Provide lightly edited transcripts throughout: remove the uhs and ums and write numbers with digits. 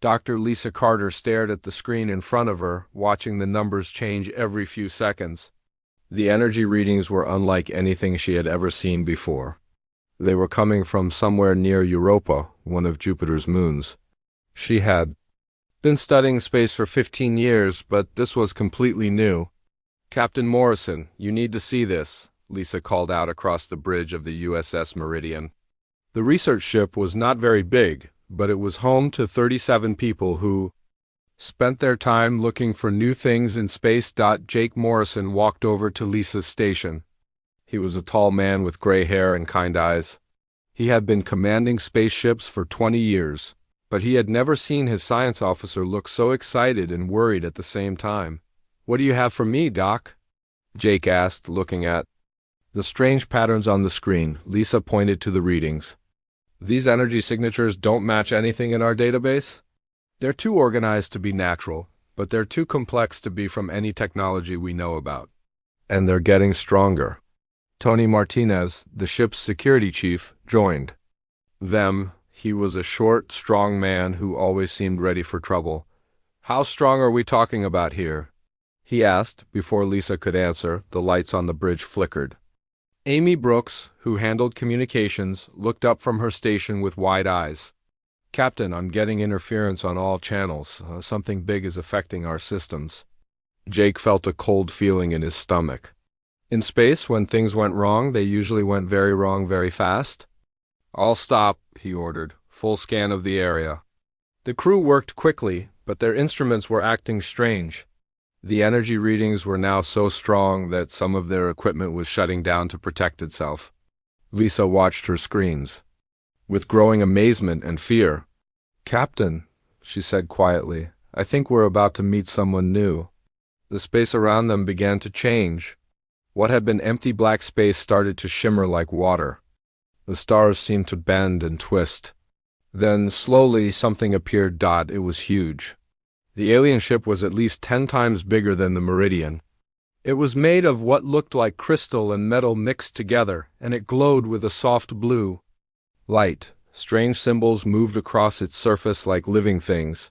Dr. Lisa Carter stared at the screen in front of her, watching the numbers change every few seconds. The energy readings were unlike anything she had ever seen before. They were coming from somewhere near Europa, one of Jupiter's moons. She had been studying space for 15 years, but this was completely new. "Captain Morrison, you need to see this," Lisa called out across the bridge of the USS Meridian. The research ship was not very big, but it was home to 37 people who spent their time looking for new things in space. Jake Morrison walked over to Lisa's station. He was a tall man with gray hair and kind eyes. He had been commanding spaceships for 20 years, but he had never seen his science officer look so excited and worried at the same time. "What do you have for me, Doc?" Jake asked, looking at the strange patterns on the screen. Lisa pointed to the readings. "These energy signatures don't match anything in our database. They're too organized to be natural, but they're too complex to be from any technology we know about. And they're getting stronger." Tony Martinez, the ship's security chief, joined them. He was a short, strong man who always seemed ready for trouble. "How strong are we talking about here?" he asked. Before Lisa could answer, the lights on the bridge flickered. Amy Brooks, who handled communications, looked up from her station with wide eyes. "Captain, I'm getting interference on all channels. Something big is affecting our systems." Jake felt a cold feeling in his stomach. In space, when things went wrong, they usually went very wrong very fast. "All stop," he ordered. "Full scan of the area." The crew worked quickly, but their instruments were acting strange. The energy readings were now so strong that some of their equipment was shutting down to protect itself. Lisa watched her screens with growing amazement and fear. "Captain," she said quietly, "I think we're about to meet someone new." The space around them began to change. What had been empty black space started to shimmer like water. The stars seemed to bend and twist. Then, slowly, something appeared. It was huge. The alien ship was at least 10 times bigger than the Meridian. It was made of what looked like crystal and metal mixed together, and it glowed with a soft blue light. Strange symbols moved across its surface like living things.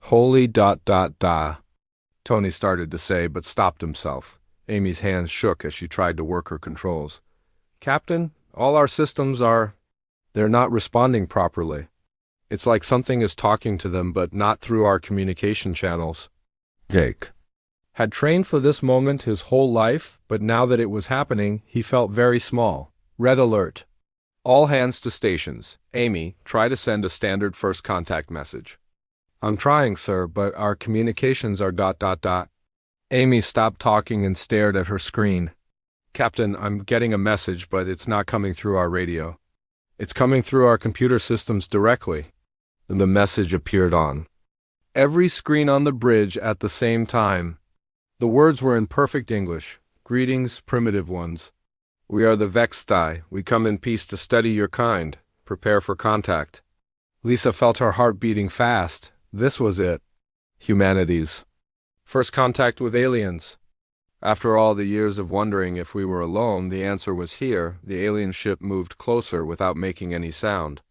"Holy ... Tony started to say, but stopped himself. Amy's hands shook as she tried to work her controls. "Captain, all our systems they're not responding properly. It's like something is talking to them, but not through our communication channels." Jake had trained for this moment his whole life, but now that it was happening, he felt very small. Red alert. "All hands to stations. Amy, try to send a standard first contact message." "I'm trying, sir, but our communications are ... Amy stopped talking and stared at her screen. "Captain, I'm getting a message, but it's not coming through our radio. It's coming through our computer systems directly." The message appeared on every screen on the bridge at the same time. The words were in perfect English. "Greetings, primitive ones. We are the Vextai. We come in peace to study your kind. Prepare for contact." Lisa felt her heart beating fast. This was it. Humanity's first contact with aliens. After all the years of wondering if we were alone, the answer was here. The alien ship moved closer without making any sound.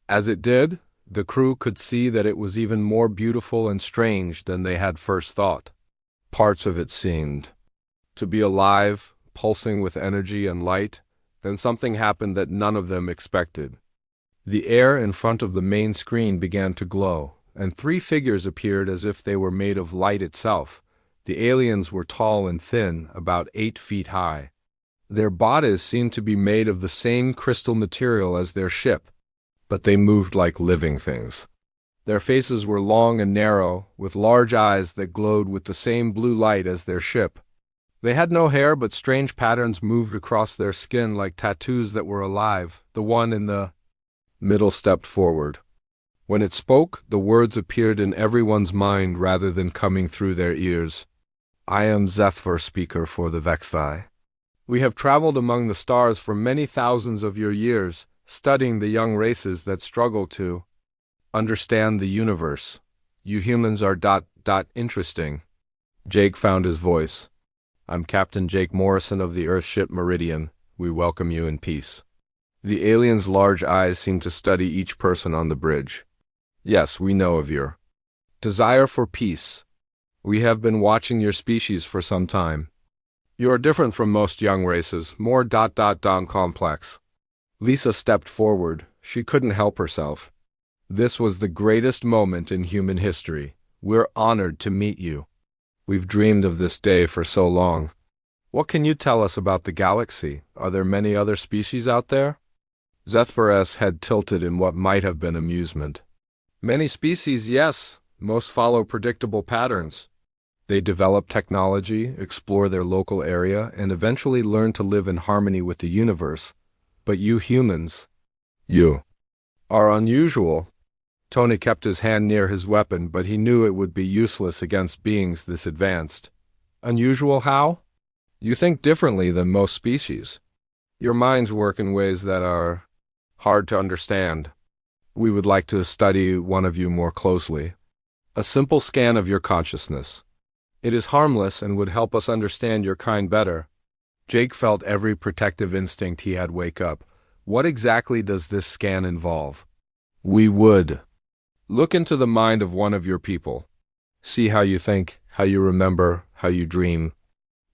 As it did, the crew could see that it was even more beautiful and strange than they had first thought. Parts of it seemed to be alive, pulsing with energy and light. Then something happened that none of them expected. The air in front of the main screen began to glow, and 3 figures appeared as if they were made of light itself. The aliens were tall and thin, about 8 feet high. Their bodies seemed to be made of the same crystal material as their ship, but they moved like living things. Their faces were long and narrow, with large eyes that glowed with the same blue light as their ship. They had no hair, but strange patterns moved across their skin like tattoos that were alive. The one in the middle stepped forward. When it spoke, the words appeared in everyone's mind rather than coming through their ears. "I am Zethver, speaker for the Vextai. We have traveled among the stars for many thousands of your years, studying the young races that struggle to understand the universe. You humans are ... interesting." Jake found his voice. "I'm Captain Jake Morrison of the Earthship Meridian. We welcome you in peace." The alien's large eyes seemed to study each person on the bridge. "Yes, we know of your Desire for peace. We have been watching your species for some time. You are different from most young races, more ... complex. Lisa stepped forward. She couldn't help herself. This was the greatest moment in human history. We're honored to meet you. We've dreamed of this day for so long. What can you tell us about the galaxy? Are there many other species out there? Zethvar's head tilted in what might have been amusement. Many species, yes. Most follow predictable patterns. They develop technology, explore their local area, and eventually learn to live in harmony with the universe. But you humans, you are unusual. Tony kept his hand near his weapon, but he knew it would be useless against beings this advanced. Unusual how? You think differently than most species. Your minds work in ways that are hard to understand. We would like to study one of you more closely. A simple scan of your consciousness. It is harmless and would help us understand your kind better. Jake felt every protective instinct he had wake up. What exactly does this scan involve? We would look into the mind of one of your people. See how you think, how you remember, how you dream.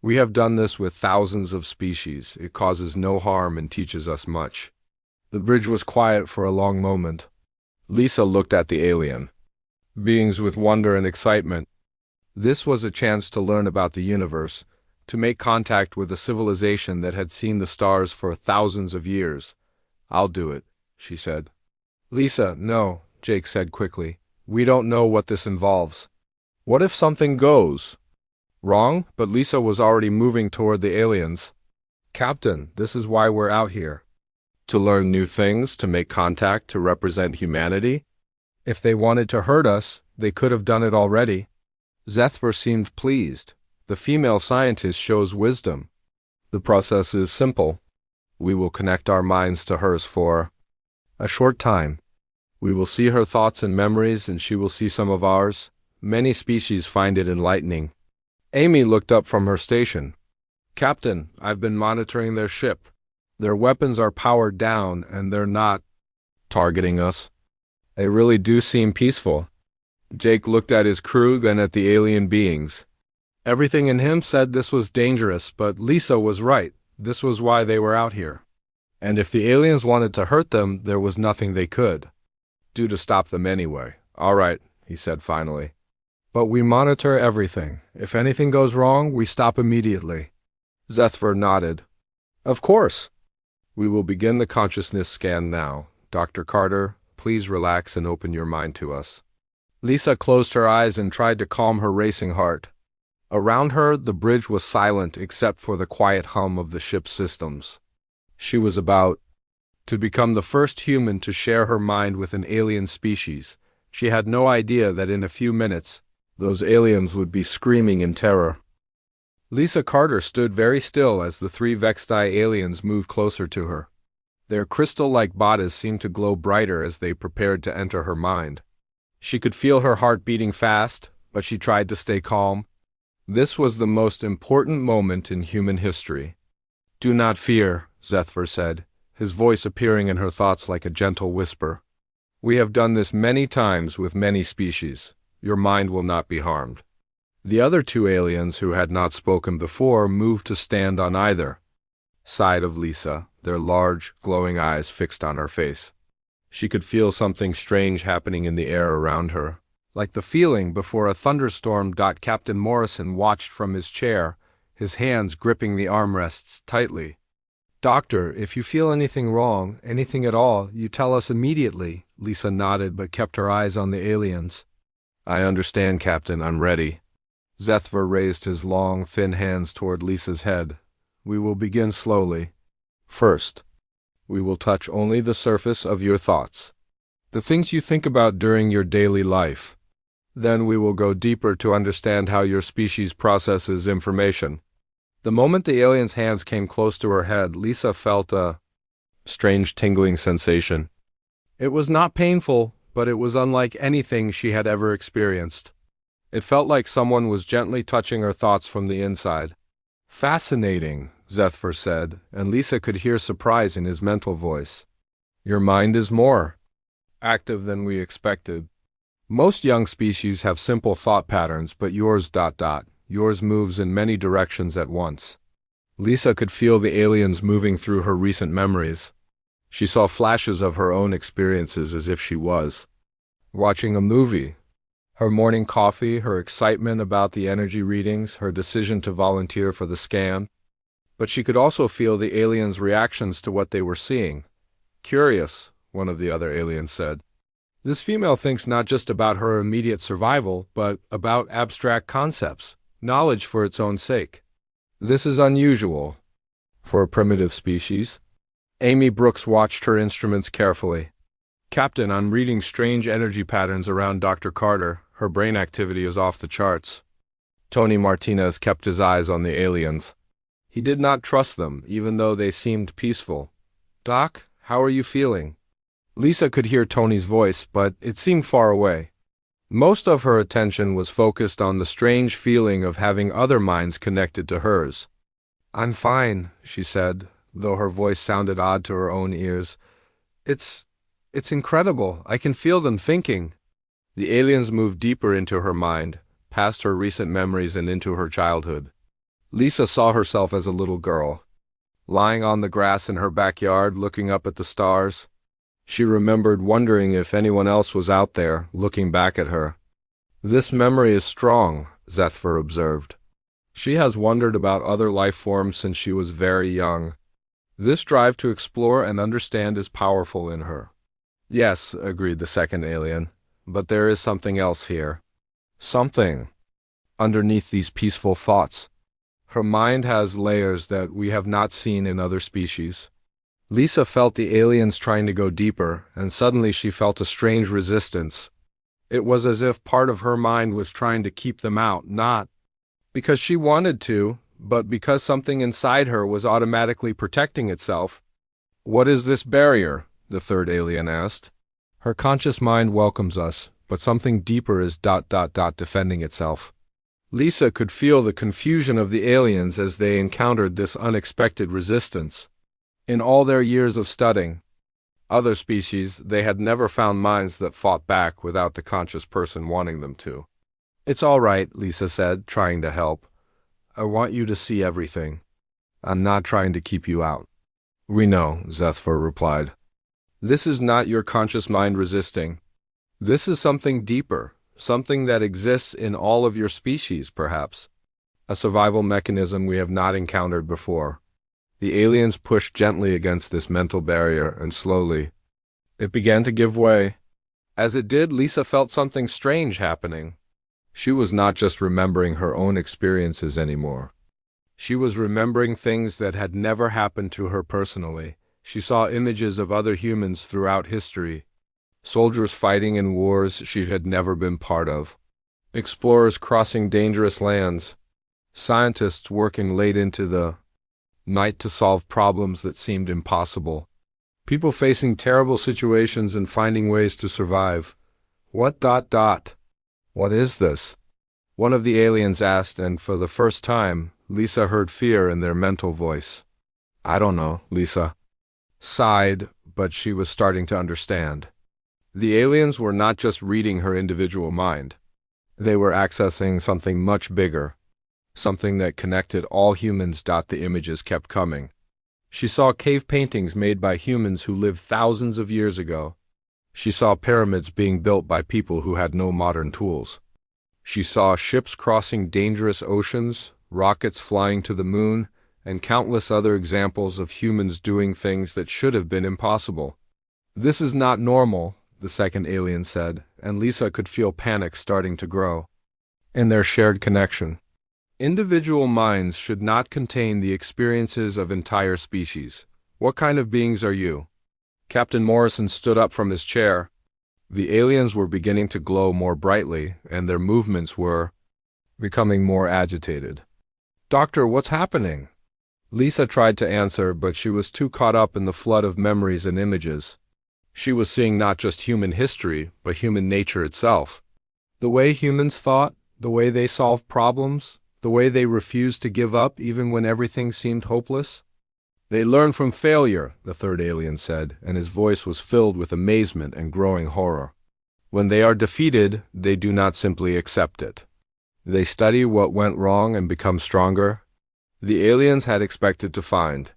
We have done this with thousands of species. It causes no harm and teaches us much. The bridge was quiet for a long moment. Lisa looked at the alien beings with wonder and excitement. This was a chance to learn about the universe, to make contact with a civilization that had seen the stars for thousands of years. I'll do it, she said. Lisa, no, Jake said quickly. We don't know what this involves. What if something goes wrong? But Lisa was already moving toward the aliens. Captain, this is why we're out here. To learn new things, to make contact, to represent humanity. If they wanted to hurt us, they could have done it already. Zethvar seemed pleased. The female scientist shows wisdom. The process is simple. We will connect our minds to hers for a short time. We will see her thoughts and memories, and she will see some of ours. Many species find it enlightening. Amy looked up from her station. Captain, I've been monitoring their ship. Their weapons are powered down, and they're not targeting us. They really do seem peaceful. Jake looked at his crew, then at the alien beings. Everything in him said this was dangerous, but Lisa was right. This was why they were out here. And if the aliens wanted to hurt them, there was nothing they could do to stop them anyway. All right, he said finally. But we monitor everything. If anything goes wrong, we stop immediately. Zethvar nodded. Of course. We will begin the consciousness scan now. Dr. Carter, please relax and open your mind to us. Lisa closed her eyes and tried to calm her racing heart. Around her, the bridge was silent except for the quiet hum of the ship's systems. She was about to become the first human to share her mind with an alien species. She had no idea that in a few minutes, those aliens would be screaming in terror. Lisa Carter stood very still as the three Vexti aliens moved closer to her. Their crystal-like bodies seemed to glow brighter as they prepared to enter her mind. She could feel her heart beating fast, but she tried to stay calm. This was the most important moment in human history. Do not fear, Zethvar said, his voice appearing in her thoughts like a gentle whisper. We have done this many times with many species. Your mind will not be harmed. The other two aliens who had not spoken before moved to stand on either side of Lisa, their large, glowing eyes fixed on her face. She could feel something strange happening in the air around her, like the feeling before a thunderstorm. Captain Morrison watched from his chair, his hands gripping the armrests tightly. Doctor, if you feel anything wrong, anything at all, you tell us immediately. Lisa nodded but kept her eyes on the aliens. I understand, Captain. I'm ready. Zethvar raised his long, thin hands toward Lisa's head. We will begin slowly. First, we will touch only the surface of your thoughts, the things you think about during your daily life. Then we will go deeper to understand how your species processes information. The moment the alien's hands came close to her head, Lisa felt a strange tingling sensation. It was not painful, but it was unlike anything she had ever experienced. It felt like someone was gently touching her thoughts from the inside. Fascinating, Zethvar said, and Lisa could hear surprise in his mental voice. Your mind is more active than we expected. Most young species have simple thought patterns, but yours moves in many directions at once. Lisa could feel the aliens moving through her recent memories. She saw flashes of her own experiences as if she was watching a movie. Her morning coffee, her excitement about the energy readings, her decision to volunteer for the scan. But she could also feel the aliens' reactions to what they were seeing. Curious, one of the other aliens said. This female thinks not just about her immediate survival, but about abstract concepts, knowledge for its own sake. This is unusual for a primitive species. Amy Brooks watched her instruments carefully. Captain, I'm reading strange energy patterns around Dr. Carter. Her brain activity is off the charts. Tony Martinez kept his eyes on the aliens. He did not trust them, even though they seemed peaceful. Doc, how are you feeling? Lisa could hear Tony's voice, but it seemed far away. Most of her attention was focused on the strange feeling of having other minds connected to hers. I'm fine, she said, though her voice sounded odd to her own ears. It's incredible. I can feel them thinking. The aliens moved deeper into her mind, past her recent memories and into her childhood. Lisa saw herself as a little girl, lying on the grass in her backyard, looking up at the stars. She remembered wondering if anyone else was out there, looking back at her. This memory is strong, Zethfer observed. She has wondered about other life forms since she was very young. This drive to explore and understand is powerful in her. Yes, agreed the second alien, but there is something else here. Something underneath these peaceful thoughts. Her mind has layers that we have not seen in other species. Lisa felt the aliens trying to go deeper, and suddenly she felt a strange resistance. It was as if part of her mind was trying to keep them out, not because she wanted to, but because something inside her was automatically protecting itself. What is this barrier? The third alien asked. Her conscious mind welcomes us, but something deeper is defending itself. Lisa could feel the confusion of the aliens as they encountered this unexpected resistance. In all their years of studying other species, they had never found minds that fought back without the conscious person wanting them to. It's all right, Lisa said, trying to help. I want you to see everything. I'm not trying to keep you out. We know, Zethfer replied. This is not your conscious mind resisting. This is something deeper, something that exists in all of your species, perhaps. A survival mechanism we have not encountered before. The aliens pushed gently against this mental barrier, and slowly, it began to give way. As it did, Lisa felt something strange happening. She was not just remembering her own experiences anymore. She was remembering things that had never happened to her personally. She saw images of other humans throughout history. Soldiers fighting in wars she had never been part of. Explorers crossing dangerous lands. Scientists working late into the night to solve problems that seemed impossible. People facing terrible situations and finding ways to survive. What? What is this? One of the aliens asked, and for the first time, Lisa heard fear in their mental voice. I don't know, Lisa sighed, but she was starting to understand. The aliens were not just reading her individual mind. They were accessing something much bigger. Something that connected all humans. The images kept coming. She saw cave paintings made by humans who lived thousands of years ago. She saw pyramids being built by people who had no modern tools. She saw ships crossing dangerous oceans, rockets flying to the moon, and countless other examples of humans doing things that should have been impossible. This is not normal, the second alien said, and Lisa could feel panic starting to grow. In their shared connection. Individual minds should not contain the experiences of entire species. What kind of beings are you? Captain Morrison stood up from his chair. The aliens were beginning to glow more brightly, and their movements were becoming more agitated. Doctor, what's happening? Lisa tried to answer, but she was too caught up in the flood of memories and images. She was seeing not just human history, but human nature itself. The way humans thought, the way they solved problems, the way they refused to give up even when everything seemed hopeless. They learn from failure, the third alien said, and his voice was filled with amazement and growing horror. When they are defeated, they do not simply accept it. They study what went wrong and become stronger. The aliens had expected to find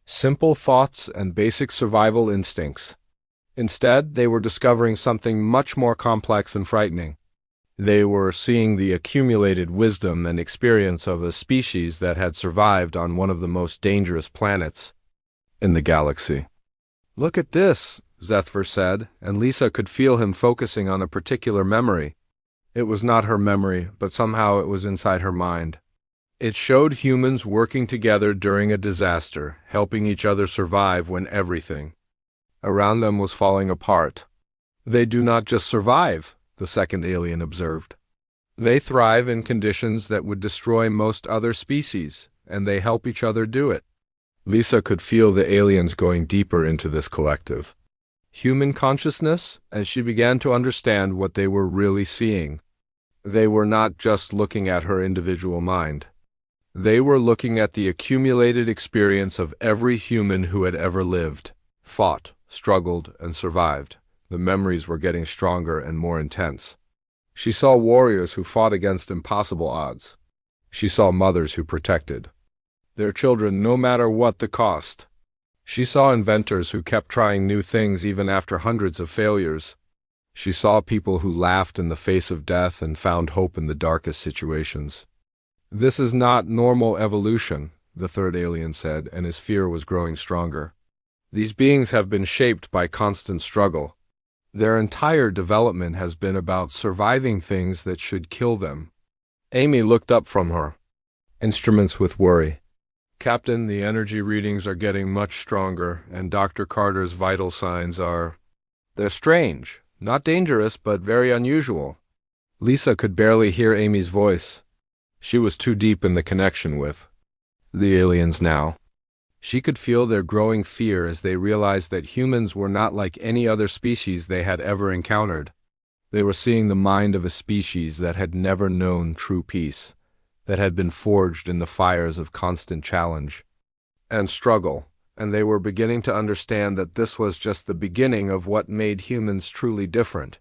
simple thoughts and basic survival instincts. Instead, they were discovering something much more complex and frightening. They were seeing the accumulated wisdom and experience of a species that had survived on one of the most dangerous planets in the galaxy. "Look at this," Zethver said, and Lisa could feel him focusing on a particular memory. It was not her memory, but somehow it was inside her mind. It showed humans working together during a disaster, helping each other survive when everything around them was falling apart. "They do not just survive," the second alien observed. "They thrive in conditions that would destroy most other species, and they help each other do it." Lisa could feel the aliens going deeper into this collective human consciousness, as she began to understand what they were really seeing. They were not just looking at her individual mind. They were looking at the accumulated experience of every human who had ever lived, fought, struggled, and survived. The memories were getting stronger and more intense. She saw warriors who fought against impossible odds. She saw mothers who protected their children no matter what the cost. She saw inventors who kept trying new things even after hundreds of failures. She saw people who laughed in the face of death and found hope in the darkest situations. "This is not normal evolution," the third alien said, and his fear was growing stronger. "These beings have been shaped by constant struggle. Their entire development has been about surviving things that should kill them." Amy looked up from her instruments with worry. "Captain, the energy readings are getting much stronger, and Dr. Carter's vital signs they're strange, not dangerous, but very unusual." Lisa could barely hear Amy's voice. She was too deep in the connection with the aliens now. She could feel their growing fear as they realized that humans were not like any other species they had ever encountered. They were seeing the mind of a species that had never known true peace, that had been forged in the fires of constant challenge and struggle, and they were beginning to understand that this was just the beginning of what made humans truly different.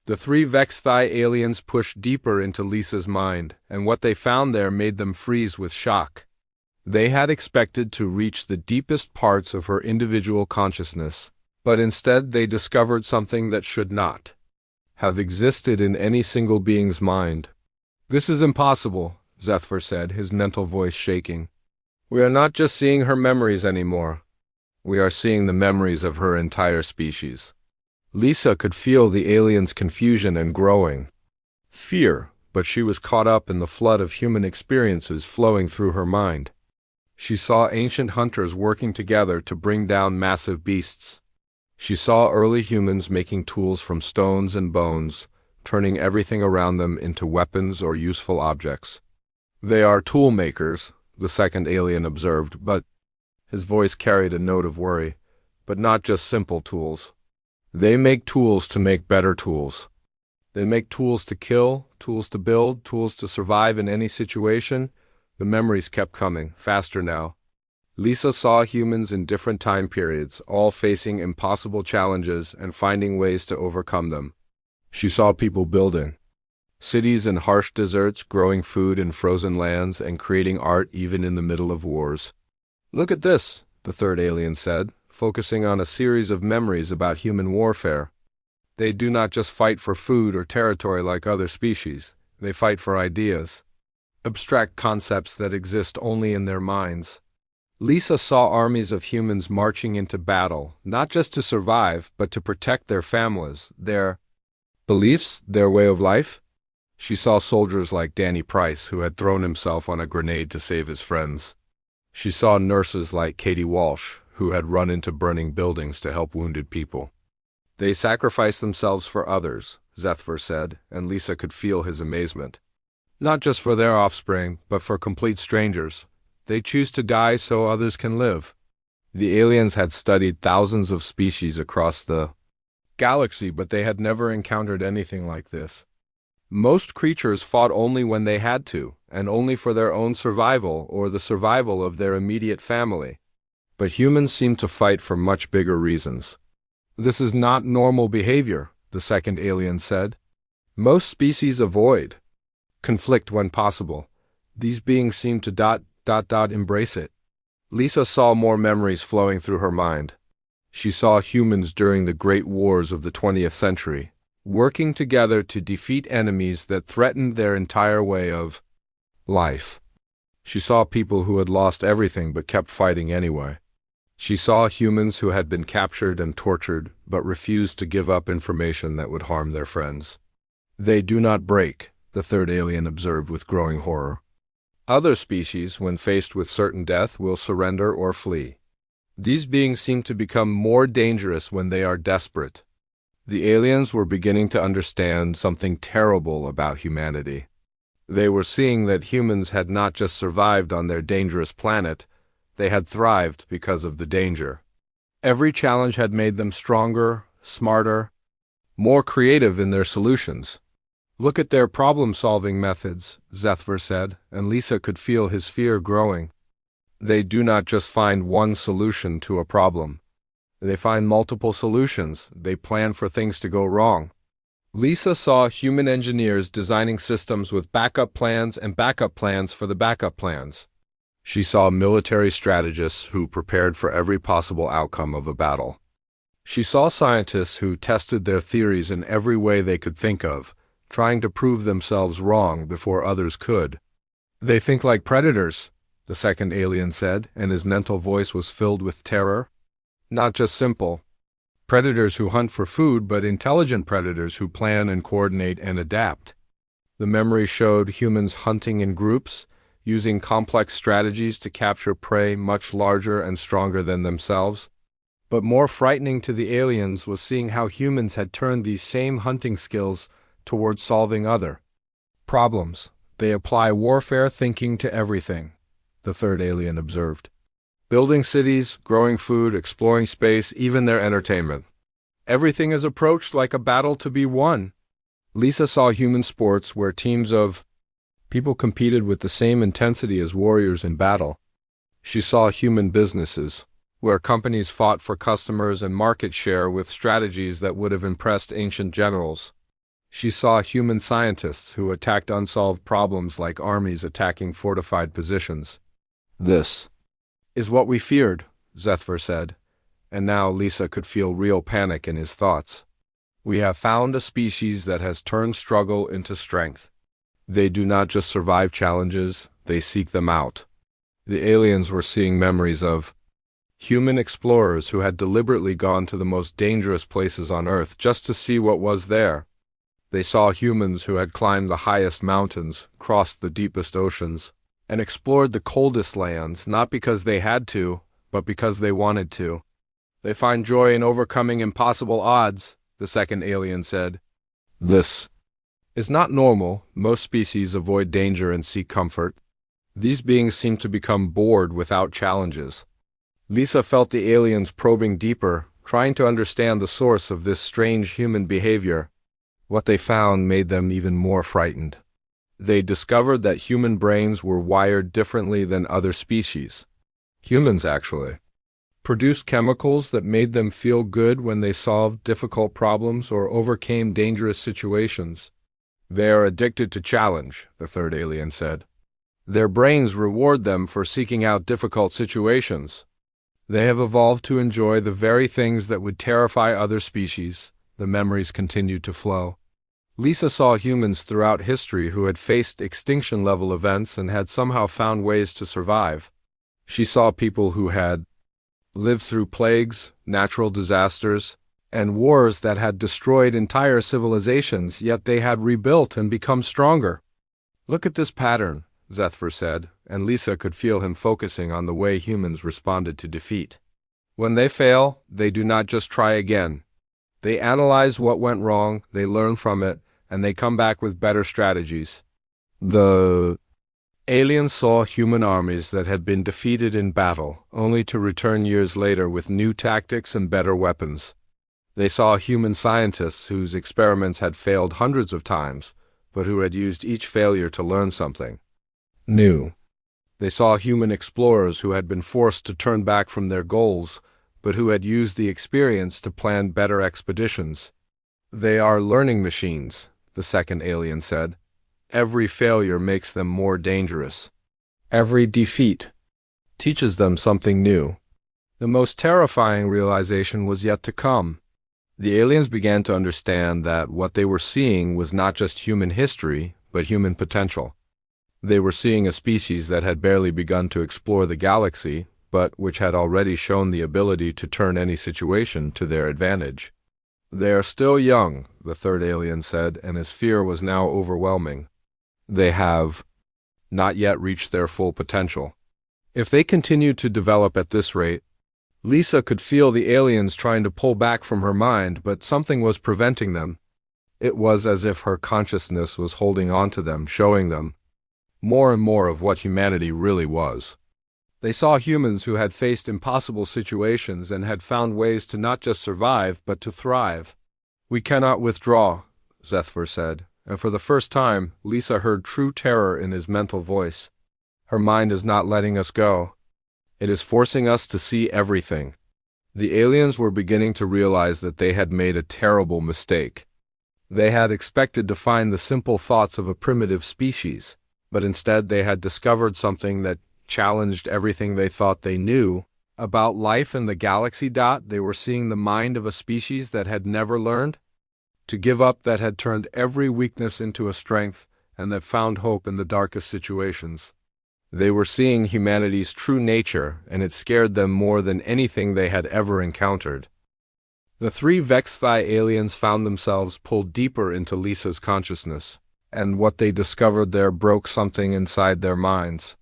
The three Vexthi aliens pushed deeper into Lisa's mind, and what they found there made them freeze with shock. They had expected to reach the deepest parts of her individual consciousness, but instead they discovered something that should not have existed in any single being's mind. "This is impossible," Zethver said, his mental voice shaking. "We are not just seeing her memories anymore. We are seeing the memories of her entire species." Lisa could feel the aliens' confusion and growing fear, but she was caught up in the flood of human experiences flowing through her mind. She saw ancient hunters working together to bring down massive beasts. She saw early humans making tools from stones and bones, turning everything around them into weapons or useful objects. "They are tool makers," the second alien observed, but his voice carried a note of worry. "But not just simple tools. They make tools to make better tools. They make tools to kill, tools to build, tools to survive in any situation." The memories kept coming, faster now. Lisa saw humans in different time periods, all facing impossible challenges and finding ways to overcome them. She saw people building cities in harsh deserts, growing food in frozen lands, and creating art even in the middle of wars. "Look at this," the third alien said, focusing on a series of memories about human warfare. "They do not just fight for food or territory like other species. They fight for ideas, abstract concepts that exist only in their minds." Lisa saw armies of humans marching into battle, not just to survive, but to protect their families, their beliefs, their way of life. She saw soldiers like Danny Price, who had thrown himself on a grenade to save his friends. She saw nurses like Katie Walsh, who had run into burning buildings to help wounded people. "They sacrificed themselves for others," Zethver said, and Lisa could feel his amazement. "Not just for their offspring, but for complete strangers. They choose to die so others can live." The aliens had studied thousands of species across the galaxy, but they had never encountered anything like this. Most creatures fought only when they had to, and only for their own survival or the survival of their immediate family. But humans seemed to fight for much bigger reasons. "This is not normal behavior," the second alien said. Most species avoid conflict when possible. These beings seem to embrace it. Lisa saw more memories flowing through her mind. She saw humans during the great wars of the 20th century, working together to defeat enemies that threatened their entire way of life. She saw people who had lost everything but kept fighting anyway. She saw humans who had been captured and tortured but refused to give up information that would harm their friends. They do not break, the third alien observed with growing horror. Other species, when faced with certain death, will surrender or flee. These beings seem to become more dangerous when they are desperate. The aliens were beginning to understand something terrible about humanity. They were seeing that humans had not just survived on their dangerous planet, they had thrived because of the danger. Every challenge had made them stronger, smarter, more creative in their solutions. Look at their problem-solving methods, Zethver said, and Lisa could feel his fear growing. They do not just find one solution to a problem. They find multiple solutions. They plan for things to go wrong. Lisa saw human engineers designing systems with backup plans and backup plans for the backup plans. She saw military strategists who prepared for every possible outcome of a battle. She saw scientists who tested their theories in every way they could think of, trying to prove themselves wrong before others could. They think like predators, the second alien said, and his mental voice was filled with terror. Not just simple predators who hunt for food, but intelligent predators who plan and coordinate and adapt. The memory showed humans hunting in groups, using complex strategies to capture prey much larger and stronger than themselves. But more frightening to the aliens was seeing how humans had turned these same hunting skills towards solving other problems. They apply warfare thinking to everything, the third alien observed. Building cities, growing food, exploring space, even their entertainment. Everything is approached like a battle to be won. Lisa saw human sports where teams of people competed with the same intensity as warriors in battle. She saw human businesses, where companies fought for customers and market share with strategies that would have impressed ancient generals. She saw human scientists who attacked unsolved problems like armies attacking fortified positions. This is what we feared, Zethver said, and now Lisa could feel real panic in his thoughts. We have found a species that has turned struggle into strength. They do not just survive challenges, they seek them out. The aliens were seeing memories of human explorers who had deliberately gone to the most dangerous places on Earth just to see what was there. They saw humans who had climbed the highest mountains, crossed the deepest oceans, and explored the coldest lands, not because they had to, but because they wanted to. They find joy in overcoming impossible odds, the second alien said. This is not normal. Most species avoid danger and seek comfort. These beings seem to become bored without challenges. Lisa felt the aliens probing deeper, trying to understand the source of this strange human behavior. What they found made them even more frightened. They discovered that human brains were wired differently than other species. Humans, actually, produced chemicals that made them feel good when they solved difficult problems or overcame dangerous situations. They are addicted to challenge, the third alien said. Their brains reward them for seeking out difficult situations. They have evolved to enjoy the very things that would terrify other species. The memories continued to flow. Lisa saw humans throughout history who had faced extinction-level events and had somehow found ways to survive. She saw people who had lived through plagues, natural disasters, and wars that had destroyed entire civilizations, yet they had rebuilt and become stronger. Look at this pattern, Zethver said, and Lisa could feel him focusing on the way humans responded to defeat. When they fail, they do not just try again. They analyze what went wrong, they learn from it, and they come back with better strategies. The aliens saw human armies that had been defeated in battle, only to return years later with new tactics and better weapons. They saw human scientists whose experiments had failed hundreds of times, but who had used each failure to learn something new. They saw human explorers who had been forced to turn back from their goals, but who had used the experience to plan better expeditions. They are learning machines, the second alien said. Every failure makes them more dangerous. Every defeat teaches them something new. The most terrifying realization was yet to come. The aliens began to understand that what they were seeing was not just human history, but human potential. They were seeing a species that had barely begun to explore the galaxy, but which had already shown the ability to turn any situation to their advantage. They are still young, the third alien said, and his fear was now overwhelming. They have not yet reached their full potential. If they continued to develop at this rate, Lisa could feel the aliens trying to pull back from her mind, but something was preventing them. It was as if her consciousness was holding on to them, showing them more and more of what humanity really was. They saw humans who had faced impossible situations and had found ways to not just survive, but to thrive. "We cannot withdraw," Zethver said, and for the first time, Lisa heard true terror in his mental voice. "Her mind is not letting us go. It is forcing us to see everything." The aliens were beginning to realize that they had made a terrible mistake. They had expected to find the simple thoughts of a primitive species, but instead they had discovered something that challenged everything they thought they knew about life in the galaxy. They were seeing the mind of a species that had never learned to give up, that had turned every weakness into a strength, and that found hope in the darkest situations. They were seeing humanity's true nature, and it scared them more than anything they had ever encountered. The three Vexthi aliens found themselves pulled deeper into Lisa's consciousness, and what they discovered there broke something inside their minds.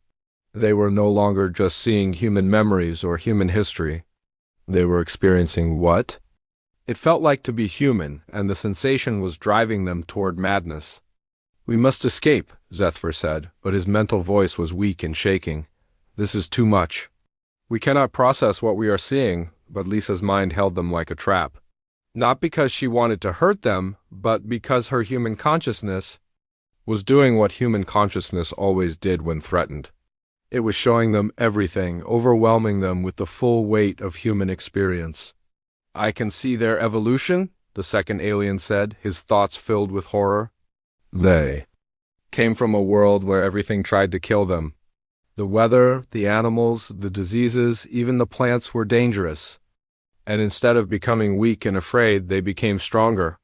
They were no longer just seeing human memories or human history. They were experiencing what it felt like to be human, and the sensation was driving them toward madness. "We must escape," Zethver said, but his mental voice was weak and shaking. "This is too much. We cannot process what we are seeing," but Lisa's mind held them like a trap. Not because she wanted to hurt them, but because her human consciousness was doing what human consciousness always did when threatened. It was showing them everything, overwhelming them with the full weight of human experience. "I can see their evolution," the second alien said, his thoughts filled with horror. They came from a world where everything tried to kill them. The weather, the animals, the diseases, even the plants were dangerous. And instead of becoming weak and afraid, they became stronger.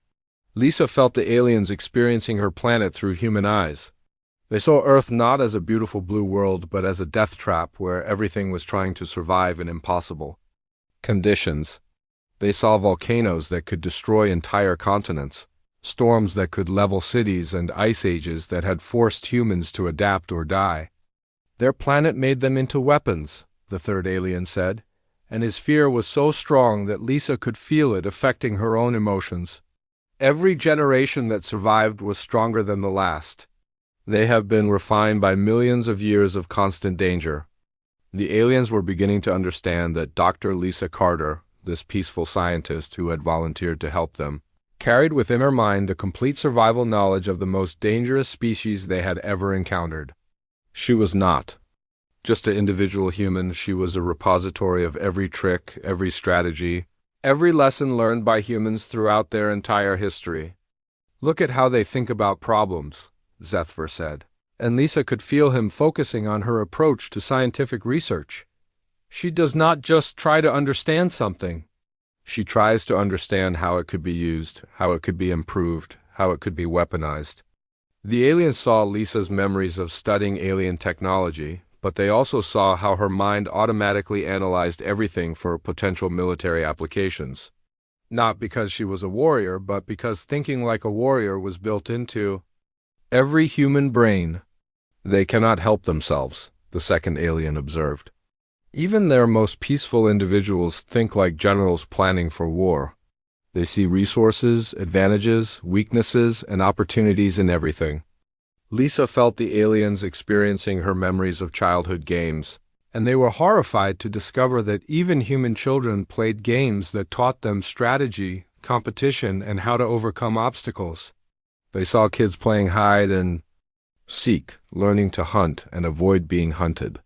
Lisa felt the aliens experiencing her planet through human eyes. They saw Earth not as a beautiful blue world, but as a death trap where everything was trying to survive in impossible conditions. They saw volcanoes that could destroy entire continents, storms that could level cities, and ice ages that had forced humans to adapt or die. Their planet made them into weapons, the third alien said, and his fear was so strong that Lisa could feel it affecting her own emotions. Every generation that survived was stronger than the last. They have been refined by millions of years of constant danger. The aliens were beginning to understand that Dr. Lisa Carter, this peaceful scientist who had volunteered to help them, carried within her mind a complete survival knowledge of the most dangerous species they had ever encountered. She was not just an individual human. She was a repository of every trick, every strategy, every lesson learned by humans throughout their entire history. "Look at how they think about problems," Zethver said, and Lisa could feel him focusing on her approach to scientific research. "She does not just try to understand something. She tries to understand how it could be used, how it could be improved, how it could be weaponized." The aliens saw Lisa's memories of studying alien technology, but they also saw how her mind automatically analyzed everything for potential military applications. Not because she was a warrior, but because thinking like a warrior was built into every human brain. "They cannot help themselves," the second alien observed. "Even their most peaceful individuals think like generals planning for war. They see resources, advantages, weaknesses, and opportunities in everything." Lisa felt the aliens experiencing her memories of childhood games, and they were horrified to discover that even human children played games that taught them strategy, competition, and how to overcome obstacles. They saw kids playing hide and seek, learning to hunt and avoid being hunted.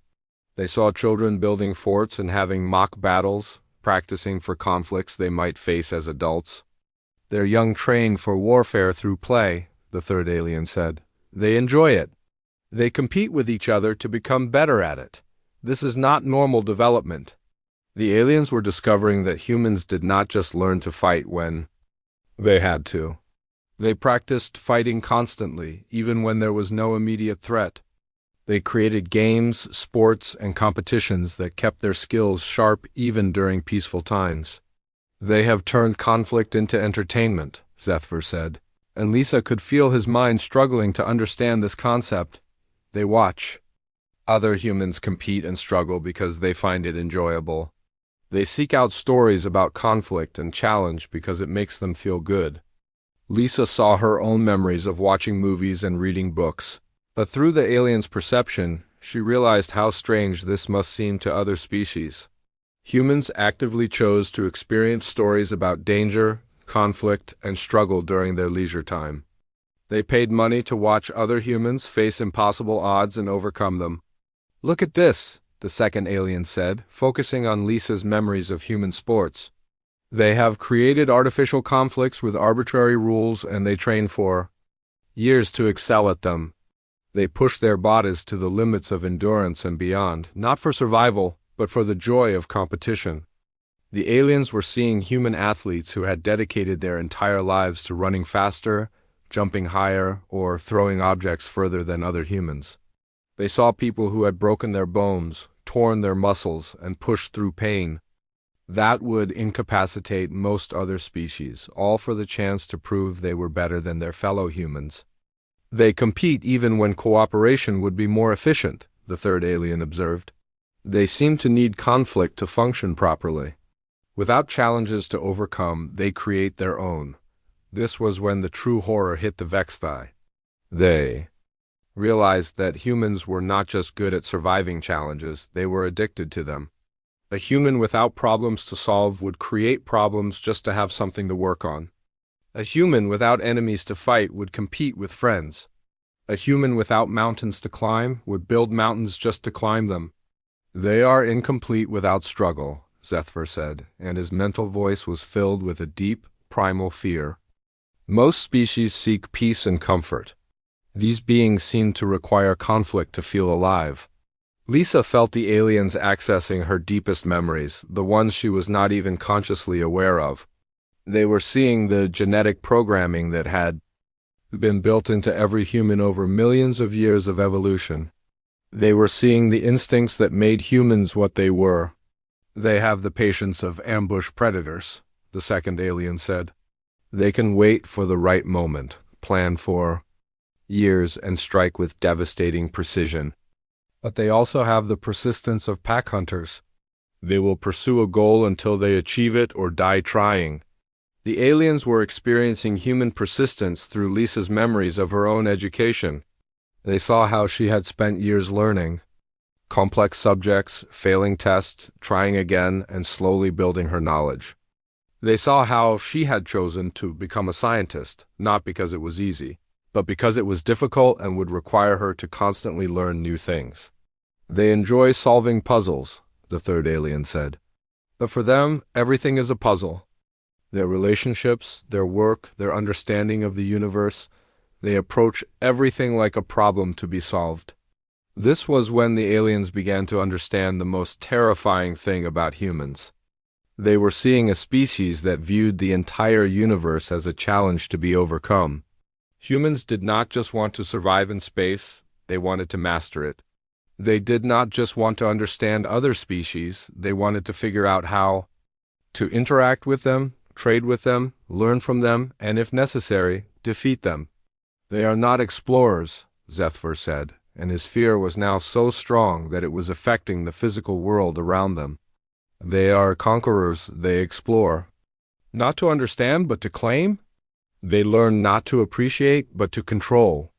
They saw children building forts and having mock battles, practicing for conflicts they might face as adults. Their young train for warfare through play, the third alien said. They enjoy it. They compete with each other to become better at it. This is not normal development. The aliens were discovering that humans did not just learn to fight when they had to. They practiced fighting constantly, even when there was no immediate threat. They created games, sports, and competitions that kept their skills sharp even during peaceful times. They have turned conflict into entertainment, Zethver said, and Lisa could feel his mind struggling to understand this concept. They watch. Other humans compete and struggle because they find it enjoyable. They seek out stories about conflict and challenge because it makes them feel good. Lisa saw her own memories of watching movies and reading books, but through the alien's perception, she realized how strange this must seem to other species. Humans actively chose to experience stories about danger, conflict, and struggle during their leisure time. They paid money to watch other humans face impossible odds and overcome them. Look at this, the second alien said, focusing on Lisa's memories of human sports. They have created artificial conflicts with arbitrary rules and they train for years to excel at them. They push their bodies to the limits of endurance and beyond, not for survival, but for the joy of competition. The aliens were seeing human athletes who had dedicated their entire lives to running faster, jumping higher, or throwing objects further than other humans. They saw people who had broken their bones, torn their muscles, and pushed through pain. That would incapacitate most other species, all for the chance to prove they were better than their fellow humans. They compete even when cooperation would be more efficient, the third alien observed. They seem to need conflict to function properly. Without challenges to overcome, they create their own. This was when the true horror hit the Vexthi. They realized that humans were not just good at surviving challenges, they were addicted to them. A human without problems to solve would create problems just to have something to work on. A human without enemies to fight would compete with friends. A human without mountains to climb would build mountains just to climb them. They are incomplete without struggle, Zethver said, and his mental voice was filled with a deep, primal fear. Most species seek peace and comfort. These beings seem to require conflict to feel alive. Lisa felt the aliens accessing her deepest memories, the ones she was not even consciously aware of. They were seeing the genetic programming that had been built into every human over millions of years of evolution. They were seeing the instincts that made humans what they were. They have the patience of ambush predators, the second alien said. They can wait for the right moment, plan for years, and strike with devastating precision. But they also have the persistence of pack hunters. They will pursue a goal until they achieve it or die trying. The aliens were experiencing human persistence through Lisa's memories of her own education. They saw how she had spent years learning complex subjects, failing tests, trying again, and slowly building her knowledge. They saw how she had chosen to become a scientist, not because it was easy, but because it was difficult and would require her to constantly learn new things. They enjoy solving puzzles, the third alien said. But for them, everything is a puzzle. Their relationships, their work, their understanding of the universe, they approach everything like a problem to be solved. This was when the aliens began to understand the most terrifying thing about humans. They were seeing a species that viewed the entire universe as a challenge to be overcome. Humans did not just want to survive in space, they wanted to master it. They did not just want to understand other species, they wanted to figure out how to interact with them, trade with them, learn from them, and if necessary, defeat them. They are not explorers, Zethver said, and his fear was now so strong that it was affecting the physical world around them. They are conquerors, they explore. Not to understand, but to claim? They learn not to appreciate, but to control.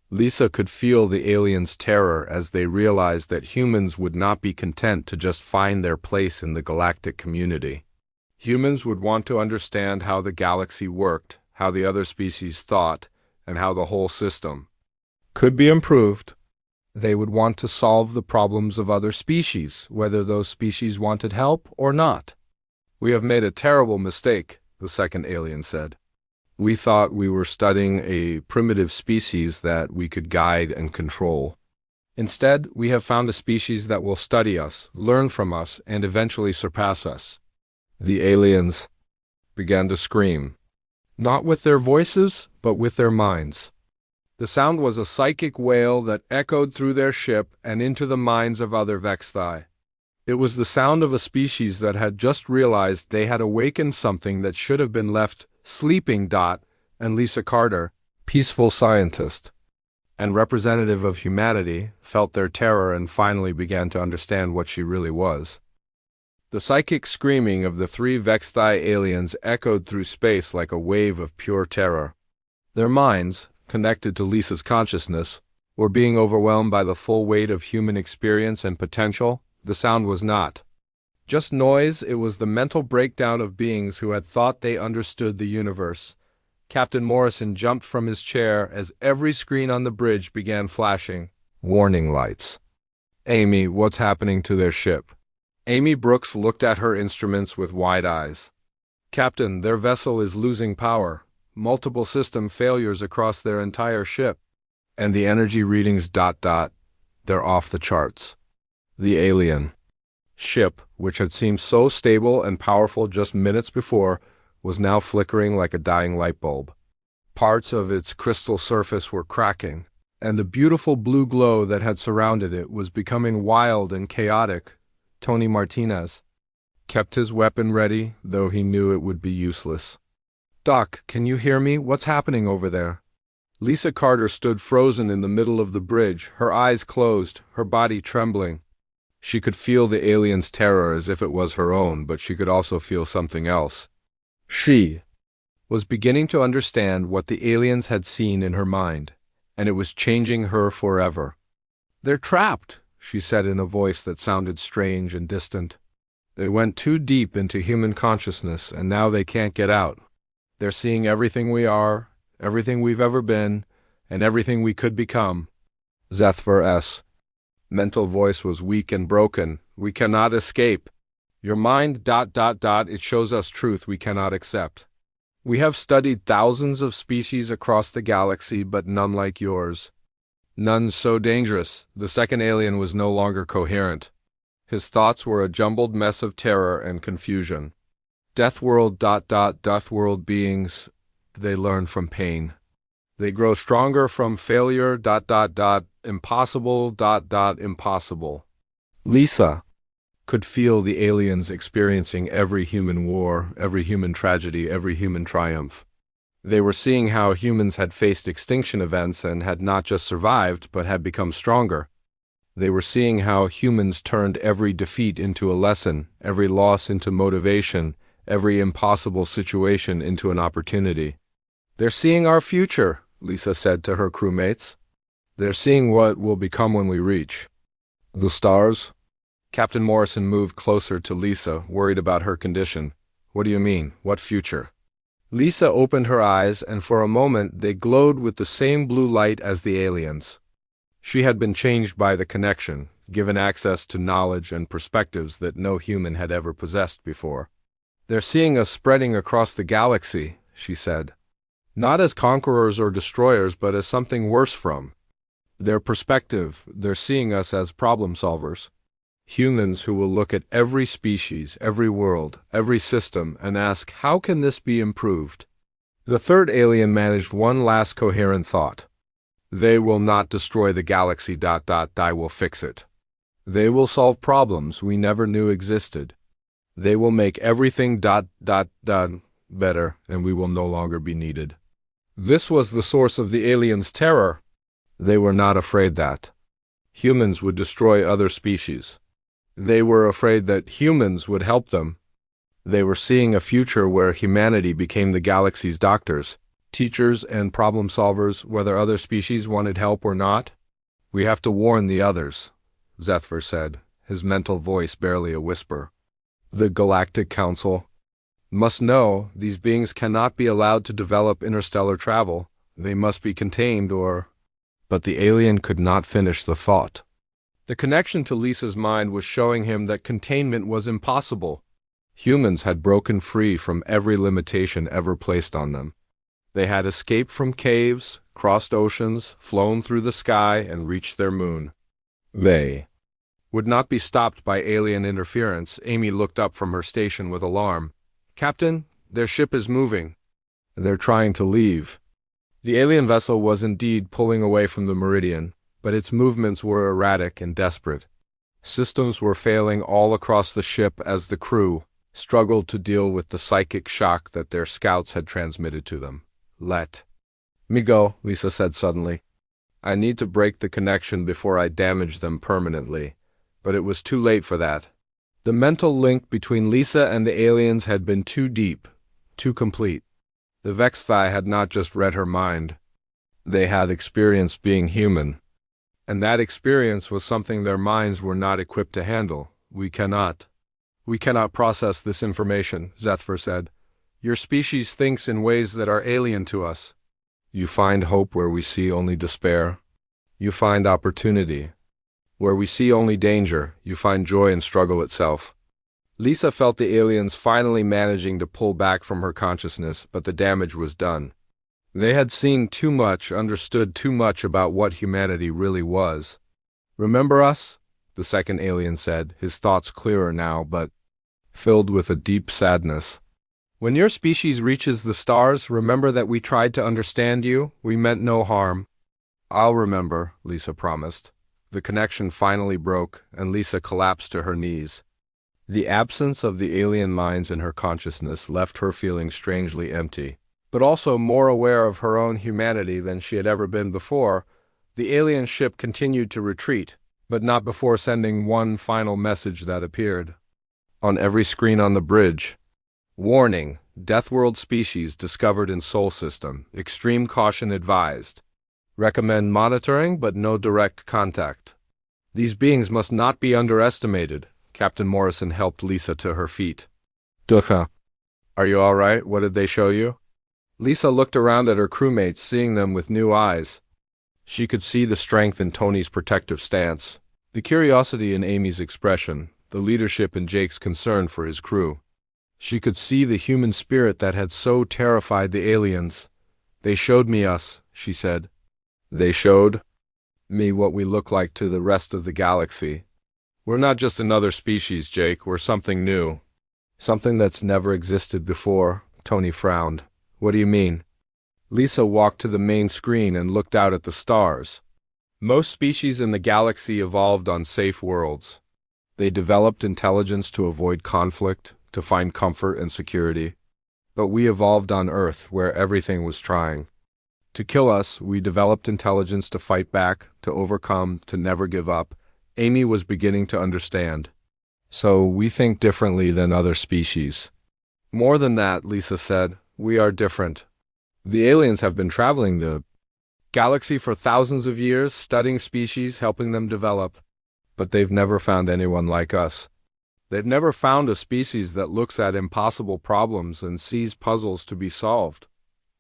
Lisa could feel the aliens' terror as they realized that humans would not be content to just find their place in the galactic community. Humans would want to understand how the galaxy worked, how the other species thought, and how the whole system could be improved. They would want to solve the problems of other species, whether those species wanted help or not. "We have made a terrible mistake," the second alien said. We thought we were studying a primitive species that we could guide and control. Instead, we have found a species that will study us, learn from us, and eventually surpass us." The aliens began to scream, not with their voices, but with their minds. The sound was a psychic wail that echoed through their ship and into the minds of other Vexthai. It was the sound of a species that had just realized they had awakened something that should have been left sleeping. And Lisa Carter, peaceful scientist and representative of humanity, felt their terror and finally began to understand what she really was. The psychic screaming of the three Vexthai aliens echoed through space like a wave of pure terror. Their minds, connected to Lisa's consciousness, were being overwhelmed by the full weight of human experience and potential. The sound was not just noise, it was the mental breakdown of beings who had thought they understood the universe. Captain Morrison jumped from his chair as every screen on the bridge began flashing warning lights. "Amy, what's happening to their ship?" Amy Brooks looked at her instruments with wide eyes. "Captain, their vessel is losing power. Multiple system failures across their entire ship. And the energy readings ... they're off the charts." The alien ship, which had seemed so stable and powerful just minutes before, was now flickering like a dying light bulb. Parts of its crystal surface were cracking, and the beautiful blue glow that had surrounded it was becoming wild and chaotic. Tony Martinez kept his weapon ready, though he knew it would be useless. "Doc, can you hear me? What's happening over there?" Lisa Carter stood frozen in the middle of the bridge, her eyes closed, her body trembling. She could feel the alien's terror as if it was her own, but she could also feel something else. She was beginning to understand what the aliens had seen in her mind, and it was changing her forever. "They're trapped," she said in a voice that sounded strange and distant. "They went too deep into human consciousness, and now they can't get out. They're seeing everything we are, everything we've ever been, and everything we could become." Zethvar's mental voice was weak and broken. "We cannot escape. Your mind ... it shows us truth we cannot accept. We have studied thousands of species across the galaxy, but none like yours. None so dangerous." The second alien was no longer coherent. His thoughts were a jumbled mess of terror and confusion. Deathworld ... Deathworld beings, they learn from pain. They grow stronger from failure ... Impossible ... Impossible. Lisa could feel the aliens experiencing every human war, every human tragedy, every human triumph. They were seeing how humans had faced extinction events and had not just survived, but had become stronger. They were seeing how humans turned every defeat into a lesson, every loss into motivation, every impossible situation into an opportunity. "They're seeing our future," Lisa said to her crewmates. "They're seeing what we'll become when we reach the stars." Captain Morrison moved closer to Lisa, worried about her condition. "What do you mean? What future?" Lisa opened her eyes, and for a moment they glowed with the same blue light as the aliens. She had been changed by the connection, given access to knowledge and perspectives that no human had ever possessed before. "They're seeing us spreading across the galaxy," she said. "Not as conquerors or destroyers, but as something worse from their perspective. They're seeing us as problem solvers. Humans who will look at every species, every world, every system, and ask, how can this be improved?" The third alien managed one last coherent thought. "They will not destroy the galaxy ... I will fix it. They will solve problems we never knew existed. They will make everything ... better, and we will no longer be needed." This was the source of the aliens' terror. They were not afraid that humans would destroy other species. They were afraid that humans would help them. They were seeing a future where humanity became the galaxy's doctors, teachers, and problem solvers, whether other species wanted help or not. "We have to warn the others," Zethvar said, his mental voice barely a whisper. "The Galactic Council must know these beings cannot be allowed to develop interstellar travel. They must be contained or—" But the alien could not finish the thought. The connection to Lisa's mind was showing him that containment was impossible. Humans had broken free from every limitation ever placed on them. They had escaped from caves, crossed oceans, flown through the sky, and reached their moon. They would not be stopped by alien interference. Amy looked up from her station with alarm. "Captain, their ship is moving." "They're trying to leave." The alien vessel was indeed pulling away from the meridian, but its movements were erratic and desperate. Systems were failing all across the ship as the crew struggled to deal with the psychic shock that their scouts had transmitted to them. "Let me go," Lisa said suddenly. "I need to break the connection before I damage them permanently." But it was too late for that. The mental link between Lisa and the aliens had been too deep, too complete. The Vexthi had not just read her mind. They had experienced being human. And that experience was something their minds were not equipped to handle. We cannot process this information," Zethver said. "Your species thinks in ways that are alien to us. You find hope where we see only despair. You find opportunity. Where we see only danger, you find joy in struggle itself." Lisa felt the aliens finally managing to pull back from her consciousness, but the damage was done. They had seen too much, understood too much about what humanity really was. "Remember us?" the second alien said, his thoughts clearer now, but filled with a deep sadness. "When your species reaches the stars, remember that we tried to understand you. We meant no harm." "I'll remember," Lisa promised. The connection finally broke, and Lisa collapsed to her knees. The absence of the alien minds in her consciousness left her feeling strangely empty, but also more aware of her own humanity than she had ever been before. The alien ship continued to retreat, but not before sending one final message that appeared on every screen on the bridge. "Warning: Deathworld species discovered in Sol system. Extreme caution advised. Recommend monitoring but no direct contact. These beings must not be underestimated." Captain Morrison helped Lisa to her feet. "Duha. Are you all right? What did they show you?" Lisa looked around at her crewmates, seeing them with new eyes. She could see the strength in Tony's protective stance, the curiosity in Amy's expression, the leadership in Jake's concern for his crew. She could see the human spirit that had so terrified the aliens. "They showed me us," she said. "They showed me what we look like to the rest of the galaxy. We're not just another species, Jake. We're something new. Something that's never existed before." Tony frowned. "What do you mean?" Lisa walked to the main screen and looked out at the stars. Most species in the galaxy evolved on safe worlds. They developed intelligence to avoid conflict, to find comfort and security. But we evolved on Earth, where everything was trying to kill us. We developed intelligence to fight back, to overcome, to never give up. Amy was beginning to understand. "So we think differently than other species." "More than that," Lisa said. "We are different. The aliens have been traveling the galaxy for thousands of years, studying species, helping them develop. But they've never found anyone like us. They've never found a species that looks at impossible problems and sees puzzles to be solved."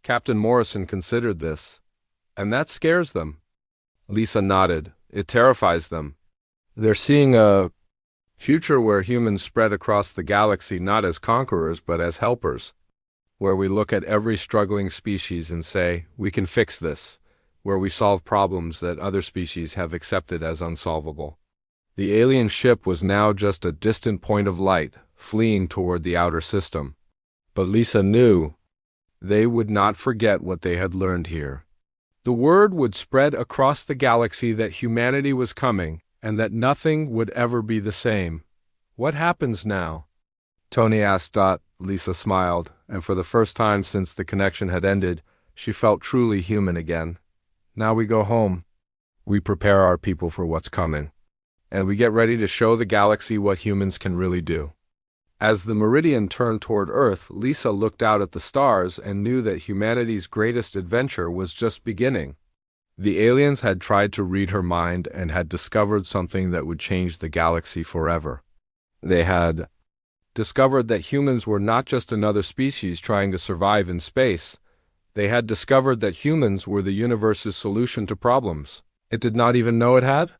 Captain Morrison considered this. "And that scares them." Lisa nodded. "It terrifies them. They're seeing a future where humans spread across the galaxy not as conquerors but as helpers, where we look at every struggling species and say, we can fix this, where we solve problems that other species have accepted as unsolvable." The alien ship was now just a distant point of light, fleeing toward the outer system. But Lisa knew they would not forget what they had learned here. The word would spread across the galaxy that humanity was coming, and that nothing would ever be the same. "What happens now?" Tony asked. Lisa smiled, and for the first time since the connection had ended, she felt truly human again. "Now we go home. We prepare our people for what's coming. And we get ready to show the galaxy what humans can really do." As the meridian turned toward Earth, Lisa looked out at the stars and knew that humanity's greatest adventure was just beginning. The aliens had tried to read her mind and had discovered something that would change the galaxy forever. They had discovered that humans were not just another species trying to survive in space. They had discovered that humans were the universe's solution to problems it did not even know it had.